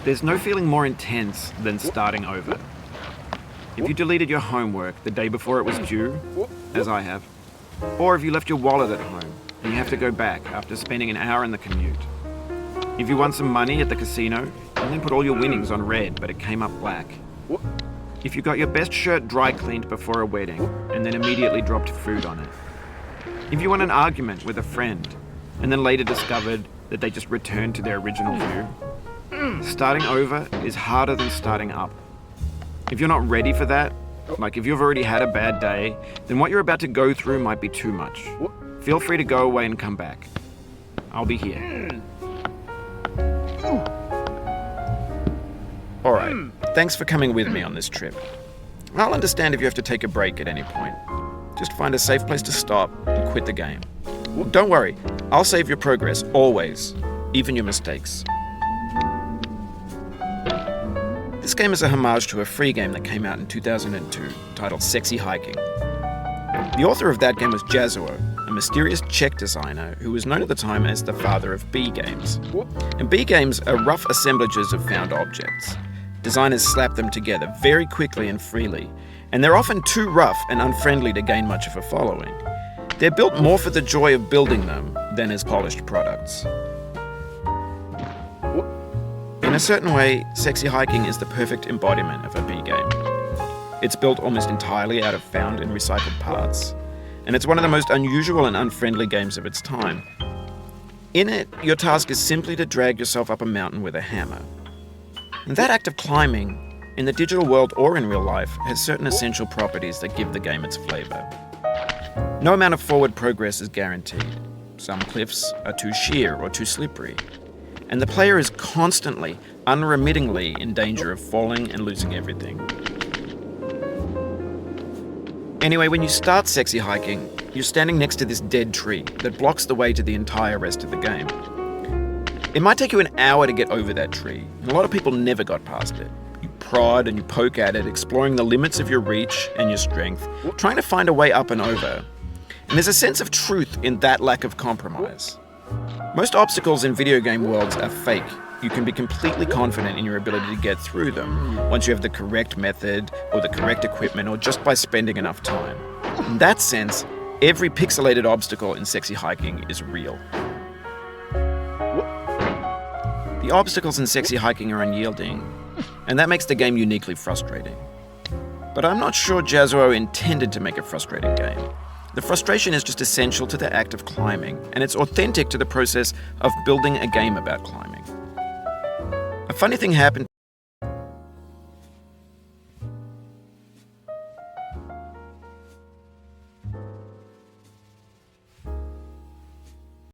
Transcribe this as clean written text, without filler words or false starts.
There's no feeling more intense than starting over. If you deleted your homework the day before it was due, as I have, or if you left your wallet at home and you have to go back after spending an hour in the commute. If you won some money at the casino and then put all your winnings on red but it came up black. If you got your best shirt dry cleaned before a wedding and then immediately dropped food on it. If you won an argument with a friend and then later discovered that they just returned to their original view. Starting over is harder than starting up. If you're not ready for that, like if you've already had a bad day, then what you're about to go through might be too much. Feel free to go away and come back. I'll be here. Alright, thanks for coming with me on this trip. I'll understand if you have to take a break at any point. Just find a safe place to stop and quit the game. Don't worry, I'll save your progress, always, even your mistakes. This game is a homage to a free game that came out in 2002, titled Sexy Hiking. The author of that game was Jazuo, a mysterious Czech designer who was known at the time as the father of B games. And B games are rough assemblages of found objects. Designers slap them together very quickly and freely, and they're often too rough and unfriendly to gain much of a following. They're built more for the joy of building them than as polished products. In a certain way, Sexy Hiking is the perfect embodiment of a B game. It's built almost entirely out of found and recycled parts, and it's one of the most unusual and unfriendly games of its time. In it, your task is simply to drag yourself up a mountain with a hammer. And that act of climbing, in the digital world or in real life, has certain essential properties that give the game its flavor. No amount of forward progress is guaranteed. Some cliffs are too sheer or too slippery. And the player is constantly, unremittingly in danger of falling and losing everything. Anyway, when you start Sexy Hiking, you're standing next to this dead tree that blocks the way to the entire rest of the game. It might take you an hour to get over that tree, and a lot of people never got past it. You prod and you poke at it, exploring the limits of your reach and your strength, trying to find a way up and over. And there's a sense of truth in that lack of compromise. Most obstacles in video game worlds are fake. You can be completely confident in your ability to get through them once you have the correct method or the correct equipment or just by spending enough time. In that sense, every pixelated obstacle in Sexy Hiking is real. The obstacles in Sexy Hiking are unyielding, and that makes the game uniquely frustrating. But I'm not sure Jazuo intended to make a frustrating game. The frustration is just essential to the act of climbing, and it's authentic to the process of building a game about climbing. A funny thing happened